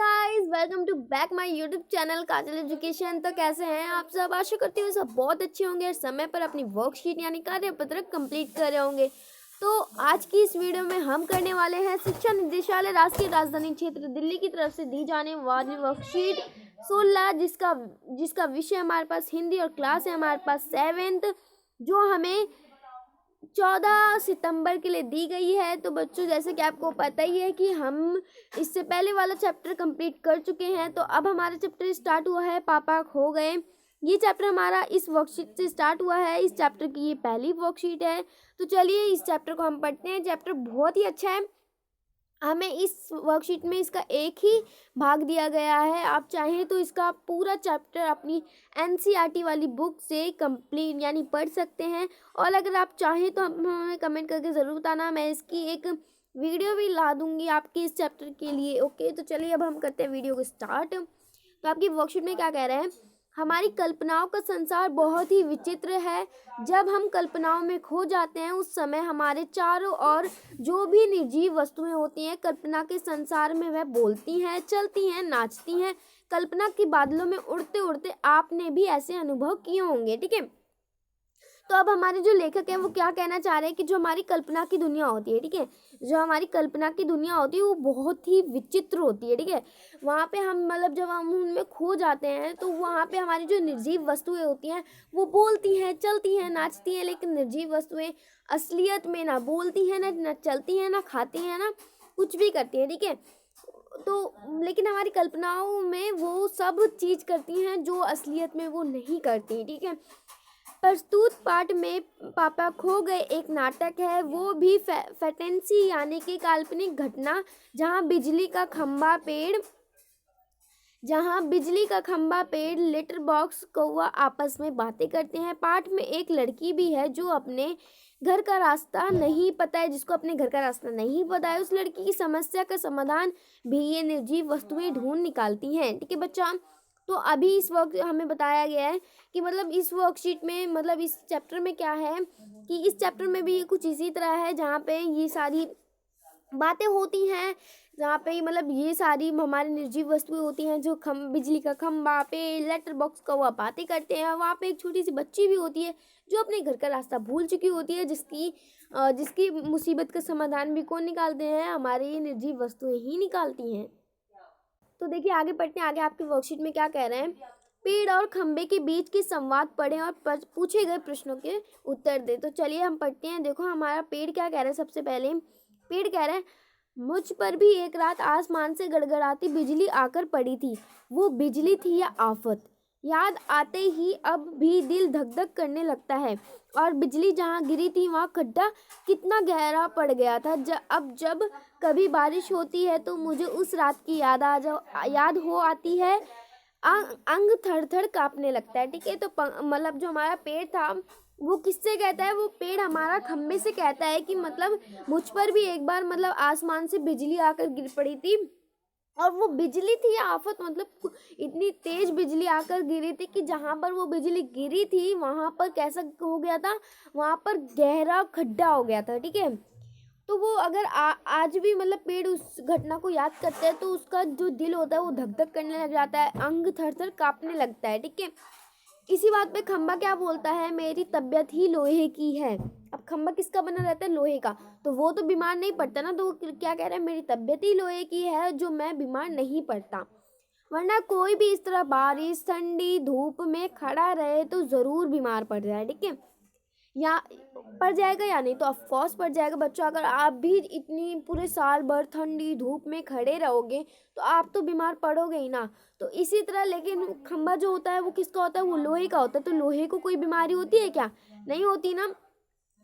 Guys, welcome to back my YouTube channel Kajal education. तो कैसे हैं आप सब? आशा करती हूँ सब बहुत अच्छे होंगे और समय पर अपनी वर्कशीट यानी कार्यपत्र कंप्लीट कर रहे होंगे। तो आज की इस वीडियो में हम करने वाले हैं शिक्षा निदेशालय राष्ट्रीय राजधानी क्षेत्र दिल्ली की तरफ से दी जाने वाली वर्कशीट 16 जिसका विषय हमारे पास हिंदी और क्लास है हमारे पास 7th, जो हमें 14 सितंबर के लिए दी गई है। तो बच्चों, जैसे कि आपको पता ही है कि हम इससे पहले वाला चैप्टर कंप्लीट कर चुके हैं, तो अब हमारा चैप्टर स्टार्ट हुआ है पापा खो गए। ये चैप्टर हमारा इस वर्कशीट से स्टार्ट हुआ है। इस चैप्टर की ये पहली वर्कशीट है। तो चलिए इस चैप्टर को हम पढ़ते हैं। चैप्टर बहुत ही अच्छा है। हमें इस वर्कशीट में इसका एक ही भाग दिया गया है। आप चाहें तो इसका पूरा चैप्टर अपनी एनसीईआरटी वाली बुक से कंप्लीट यानी पढ़ सकते हैं। और अगर आप चाहें तो हमें कमेंट करके ज़रूर बताना, मैं इसकी एक वीडियो भी ला दूंगी आपके इस चैप्टर के लिए। ओके, तो चलिए अब हम करते हैं वीडियो को स्टार्ट। तो आपकी वर्कशीट में क्या कह रहे हैं? हमारी कल्पनाओं का संसार बहुत ही विचित्र है। जब हम कल्पनाओं में खो जाते हैं उस समय हमारे चारों ओर जो भी निर्जीव वस्तुएं होती हैं कल्पना के संसार में वह बोलती हैं, चलती हैं, नाचती हैं। कल्पना के बादलों में उड़ते उड़ते आपने भी ऐसे अनुभव किए होंगे। ठीक है, तो अब हमारे जो लेखक हैं वो क्या कहना चाह रहे हैं कि जो हमारी कल्पना की दुनिया होती है, ठीक है, जो हमारी कल्पना की दुनिया होती है वो बहुत ही विचित्र होती है। ठीक है, वहाँ पे हम मतलब जब हम उनमें खो जाते हैं तो वहाँ पे हमारी जो निर्जीव वस्तुएं होती हैं वो बोलती हैं, चलती हैं, नाचती हैं, लेकिन निर्जीव वस्तुएं असलियत में ना बोलती हैं, ना चलती हैं, ना खाती हैं, ना कुछ भी करती हैं। ठीक है, तो लेकिन हमारी कल्पनाओं में वो सब चीज़ करती हैं जो असलियत में वो नहीं करती। ठीक है, प्रस्तुत पाठ में पापा खो गए एक नाटक है, वो भी फैंटेसी यानी कि काल्पनिक घटना, जहाँ बिजली का खंबा पेड़ लेटर बॉक्स कौवा आपस में बातें करते हैं। पाठ में एक लड़की भी है जो अपने घर का रास्ता नहीं पता है, जिसको अपने घर का रास्ता नहीं पता है। उस लड़की की समस्या का समाधान भी ये निर्जीव वस्तुएं ढूंढ निकालती हैं। ठीक है बच्चा, तो अभी इस वक्त हमें बताया गया है कि मतलब इस वर्कशीट में मतलब इस चैप्टर में क्या है कि इस चैप्टर में भी कुछ इसी तरह है, जहाँ पे ये सारी बातें होती हैं, जहाँ पे मतलब ये सारी हमारी निर्जीव वस्तुएं होती हैं, जो बिजली का खंबा पे लेटर बॉक्स का वह बातें करते हैं। वहाँ पे एक छोटी सी बच्ची भी होती है जो अपने घर का रास्ता भूल चुकी होती है, जिसकी मुसीबत का समाधान भी कौन निकालते हैं? हमारी निर्जीव वस्तुएं ही निकालती हैं। तो देखिए आगे पढ़ते हैं। आगे आपकी वर्कशीट में क्या कह रहे हैं? पेड़ और खंबे के बीच के संवाद पढ़ें और पूछे गए प्रश्नों के उत्तर दें। तो चलिए हम पढ़ते हैं। देखो हमारा पेड़ क्या कह रहा है। सबसे पहले पेड़ कह रहा है, मुझ पर भी एक रात आसमान से गड़गड़ाती बिजली आकर पड़ी थी। वो बिजली थी या आफत? याद आते ही अब भी दिल धक धक करने लगता है। और बिजली जहाँ गिरी थी वहाँ खड्डा कितना गहरा पड़ गया था। अब जब कभी बारिश होती है तो मुझे उस रात की याद हो आती है। अंग थर थर कांपने लगता है। ठीक है, तो मतलब जो हमारा पेड़ था वो किससे कहता है? वो पेड़ हमारा खम्बे से कहता है कि मतलब मुझ पर भी एक बार मतलब आसमान से बिजली आकर गिर पड़ी थी। और वो बिजली थी या आफत, मतलब इतनी तेज बिजली आकर गिरी थी कि जहाँ पर वो बिजली गिरी थी वहाँ पर कैसा हो गया था? वहाँ पर गहरा खड्डा हो गया था। ठीक है, तो वो अगर आज भी मतलब पेड़ उस घटना को याद करते हैं तो उसका जो दिल होता है वो धक धक करने लग जाता है, अंग थर थर कांपने लगता है। ठीक है, इसी बात पे खंबा क्या बोलता है? मेरी तबीयत ही लोहे की है। अब खंबा किसका बना रहता है? लोहे का। तो वो तो बीमार नहीं पड़ता ना, तो वो क्या कह रहा है? मेरी तबीयत ही लोहे की है जो मैं बीमार नहीं पड़ता। वरना कोई भी इस तरह बारिश ठंडी धूप में खड़ा रहे तो ज़रूर बीमार पड़ जाए। ठीक है, या पड़ जाएगा या नहीं? तो ऑफ कोर्स पड़ जाएगा बच्चों। अगर आप भी इतनी पूरे साल भर ठंडी धूप में खड़े रहोगे तो आप तो बीमार पड़ोगे ही ना। तो इसी तरह लेकिन खंबा जो होता है वो किसका होता है? वो लोहे का होता है। तो लोहे को कोई बीमारी होती है क्या? नहीं होती ना।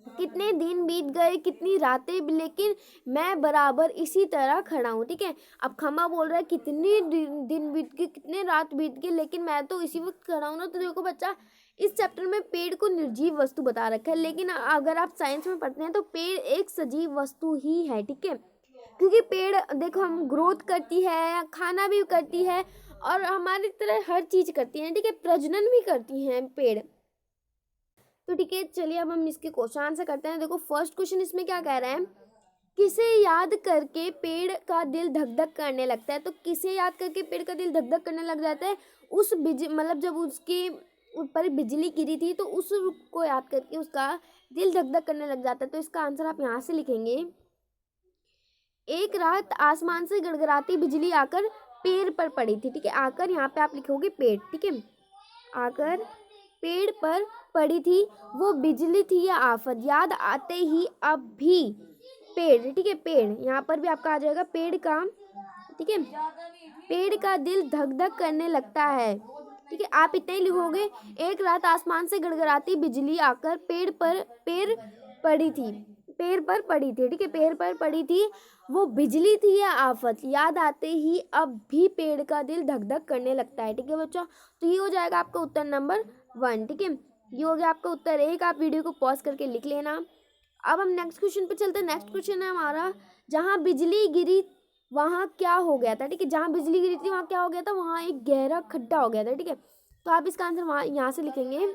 कितने दिन बीत गए, कितनी रातें, लेकिन मैं बराबर इसी तरह खड़ा हूँ। ठीक है, अब खंबा बोल रहा है कितने दिन बीत गए, कितने रात बीत गए, लेकिन मैं तो इसी वक्त खड़ा हूँ ना। तो देखो बच्चा, इस चैप्टर में पेड़ को निर्जीव वस्तु बता रखा है, लेकिन अगर आप साइंस में पढ़ते हैं तो पेड़ एक सजीव वस्तु ही है। ठीक है, क्योंकि पेड़ देखो हम ग्रोथ करती है, खाना भी करती है और हमारी तरह हर चीज़ करती है। ठीक है, प्रजनन भी करती हैं पेड़। तो ठीक है, चलिए अब हम इसके क्वेश्चन आंसर करते हैं। देखो फर्स्ट क्वेश्चन इसमें क्या कह रहा है किसे याद करके पेड़ का दिल धक धक करने लगता है? तो किसे याद करके पेड़ का दिल धक धक करने लग जाता है? उस मतलब जब उसके ऊपर बिजली गिरी थी तो उस को याद करके उसका दिल धक धक करने लग जाता है। तो इसका आंसर आप यहाँ से लिखेंगे, एक रात आसमान से गड़गड़ाती बिजली आकर पेड़ पर पड़ी थी। ठीक है, आकर यहाँ पे आप लिखोगे पेड़। ठीक है, आकर पेड़ पर पड़ी थी, वो बिजली थी या आफत, याद आते ही अब भी पेड़। ठीक है, पेड़ यहाँ पर भी आपका आ जाएगा पेड़ का। ठीक है, पेड़ का दिल धक धक करने लगता है। ठीक है, आप इतना ही लिखोगे, एक रात आसमान से गड़गड़ाती बिजली आकर पेड़ पर पड़ी थी, पेड़ पर पड़ी थी। ठीक है, पेड़ पर पड़ी थी, वो बिजली थी या आफत, याद आते ही अब भी पेड़ का दिल धक धक करने लगता है। ठीक है बच्चों, तो ये हो जाएगा आपका उत्तर नंबर 1। ठीक है, ये हो गया आपका उत्तर 1। आप वीडियो को पॉज करके लिख लेना। अब हम नेक्स्ट क्वेश्चन पे चलते हैं। नेक्स्ट क्वेश्चन है हमारा, जहाँ बिजली गिरी वहाँ क्या हो गया था? ठीक है, जहाँ बिजली गिरी थी वहाँ क्या हो गया था? वहाँ एक गहरा खड्डा हो गया था। ठीक है, तो आप इसका आंसर वहाँ यहाँ से लिखेंगे,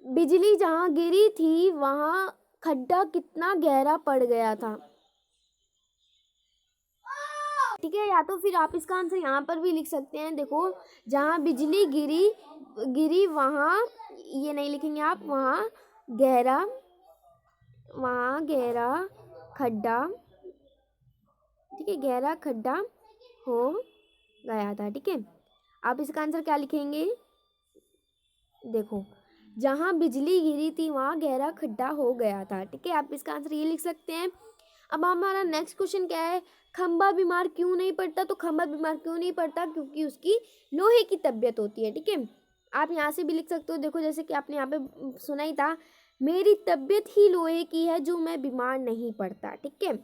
बिजली जहाँ गिरी थी वहाँ खड्डा कितना गहरा पड़ गया था। ठीक है, या तो फिर आप इसका आंसर यहाँ पर भी लिख सकते हैं। देखो, जहाँ बिजली गिरी वहाँ, ये नहीं लिखेंगे आप, वहाँ गहरा खड्डा। ठीक है, गहरा खड्डा हो गया था। ठीक है, आप इसका आंसर क्या लिखेंगे? देखो, जहाँ बिजली गिरी थी वहाँ गहरा खड्डा हो गया था। ठीक है, आप इसका आंसर ये लिख सकते हैं। अब हमारा नेक्स्ट क्वेश्चन क्या है, खंबा बीमार क्यों नहीं पड़ता? तो खंबा बीमार क्यों नहीं पड़ता? क्योंकि उसकी लोहे की तबीयत होती है। ठीक है, आप यहाँ से भी लिख सकते हो। देखो, जैसे कि आपने यहाँ पे सुना ही था, मेरी तबीयत ही लोहे की है जो मैं बीमार नहीं पड़ता। ठीक है,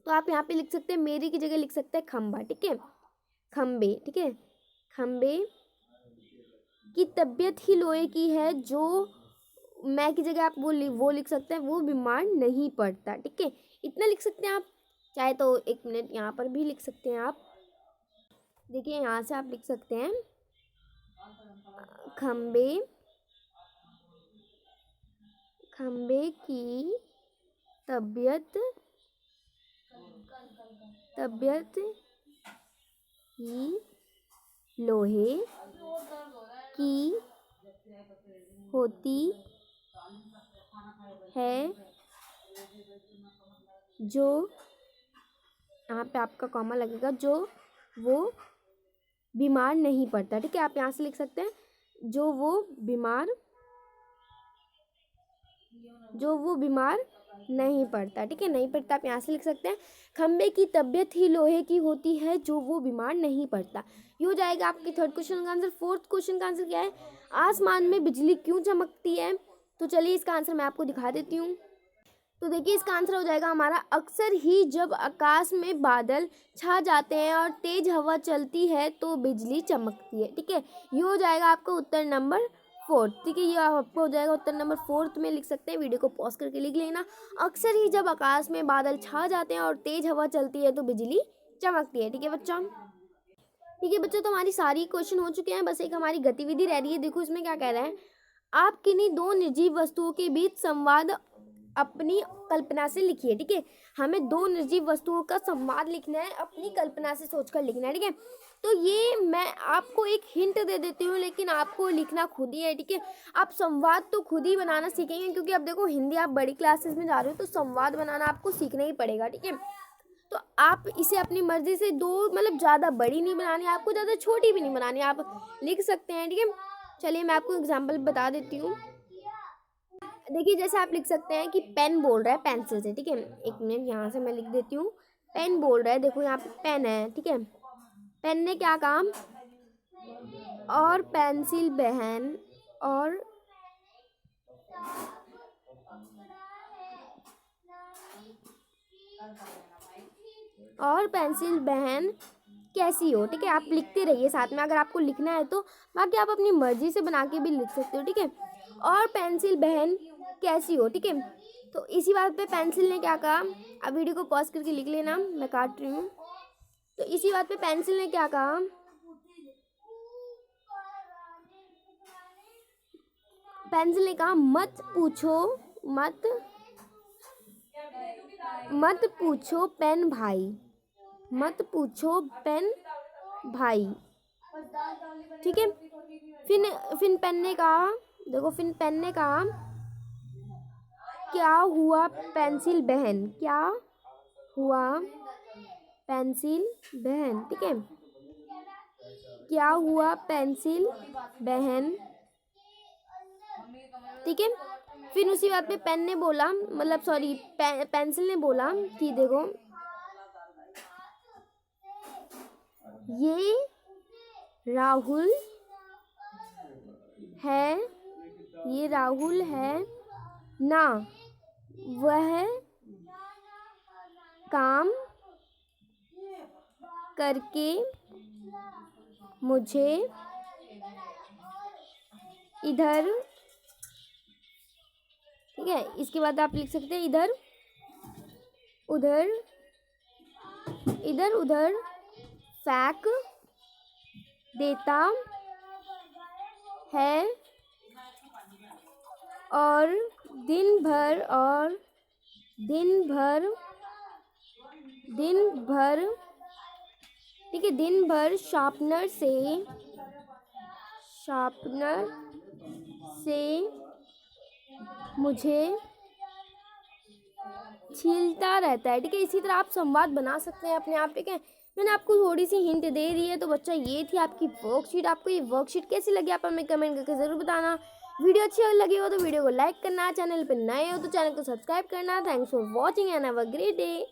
तो आप यहाँ पे लिख सकते हैं, मेरी की जगह लिख सकते हैं खंबा। ठीक है, खंबे। ठीक है, खंबे की तबीयत ही लोहे की है जो मैं की जगह आप वो लिख सकते हैं, वो बीमार नहीं पड़ता। ठीक है, इतना लिख सकते हैं आप। चाहे तो 1 मिनट यहाँ पर भी लिख सकते हैं आप। देखिए, यहाँ से आप लिख सकते हैं, खंबे की तबीयत ही लोहे की होती है जो, यहाँ पे आपका कॉमा लगेगा, जो वो बीमार नहीं पड़ता। ठीक है, आप यहाँ से लिख सकते हैं, जो वो बीमार नहीं पड़ता। ठीक है, नहीं पड़ता, आप यहाँ से लिख सकते हैं, खंबे की तबीयत ही लोहे की होती है जो वो बीमार नहीं पड़ता। ये हो जाएगा आपके थर्ड क्वेश्चन का आंसर। फोर्थ क्वेश्चन का आंसर क्या है, आसमान में बिजली क्यों चमकती है? तो चलिए इसका आंसर मैं आपको दिखा देती हूँ। तो देखिए, इसका आंसर हो जाएगा हमारा, अक्सर ही जब आकाश में बादल छा जाते हैं और तेज हवा चलती है तो बिजली चमकती है। ठीक है, ये हो जाएगा आपका उत्तर नंबर 4। ठीक है, ये आपको हो जाएगा उत्तर नंबर 4 में लिख सकते हैं। वीडियो को पॉज करके लिख लेना, अक्सर ही जब आकाश में बादल छा जाते हैं और तेज हवा चलती है तो बिजली चमकती है। ठीक है बच्चों, तो हमारी सारी क्वेश्चन हो चुके हैं, बस एक हमारी गतिविधि रह रही है। देखो इसमें क्या कह रहा है, आप किन्हीं 2 निर्जीव वस्तुओं के बीच संवाद अपनी कल्पना से लिखिए। ठीक है, हमें 2 निर्जीव वस्तुओं का संवाद लिखना है, अपनी कल्पना से सोचकर लिखना है। ठीक है, तो ये मैं आपको एक हिंट दे देती हूँ, लेकिन आपको लिखना खुद ही है। ठीक है, आप संवाद तो खुद ही बनाना सीखेंगे, क्योंकि अब देखो, हिंदी आप बड़ी क्लासेस में जा रहे हो तो संवाद बनाना आपको सीखना ही पड़ेगा। ठीक है, तो आप इसे अपनी मर्जी से 2 मतलब ज़्यादा बड़ी नहीं बनानी, आपको ज़्यादा छोटी भी नहीं बनानी, आप लिख सकते हैं। ठीक है, चलिए मैं आपको एग्जाम्पल बता देती हूँ। देखिए, जैसे आप लिख सकते हैं कि पेन बोल रहा है पेंसिल से। ठीक है, 1 मिनट, यहाँ से मैं लिख देती हूँ, पेन बोल रहा है। देखो यहाँ पे पेन है। ठीक है, पेन ने क्या काम, और पेंसिल बहन और पेंसिल बहन कैसी हो। ठीक है, आप लिखते रहिए साथ में, अगर आपको लिखना है तो, बाकी आप अपनी मर्जी से बना के भी लिख सकते हो। ठीक है, और पेंसिल बहन कैसी हो। ठीक है, तो इसी बात पे पेंसिल ने क्या कहा, अब वीडियो को पॉज करके लिख लेना, मैं काट रही हूँ। तो इसी बात पे पेंसिल ने क्या कहा, पेंसिल ने कहा, मत मत पूछो पेन भाई, मत पूछो पेन भाई। ठीक है। फिर पेन ने कहा, देखो फिर पेन ने कहा क्या हुआ पेंसिल बहन, क्या हुआ पेंसिल बहन। ठीक है, क्या हुआ पेंसिल बहन। ठीक है। फिर उसी बात पे पेन ने बोला, मतलब सॉरी पेंसिल ने बोला कि देखो ये राहुल है, ये राहुल है ना, वह काम करके मुझे इधर। ठीक है, इसके बाद आप लिख सकते हैं इधर उधर, इधर उधर फेंक देता है और दिन भर ठीक है, दिन भर शार्पनर से मुझे छीलता रहता है। ठीक है, इसी तरह आप संवाद बना सकते हैं अपने आप। ठीक है, मैंने आपको थोड़ी सी हिंट दे दी है। तो बच्चा ये थी आपकी वर्कशीट। आपको ये वर्कशीट कैसी लगी आप हमें कमेंट करके ज़रूर बताना। वीडियो अच्छी लगी हो तो वीडियो को लाइक करना, चैनल पर नए हो तो चैनल को सब्सक्राइब करना। Thanks for watching and have a great day.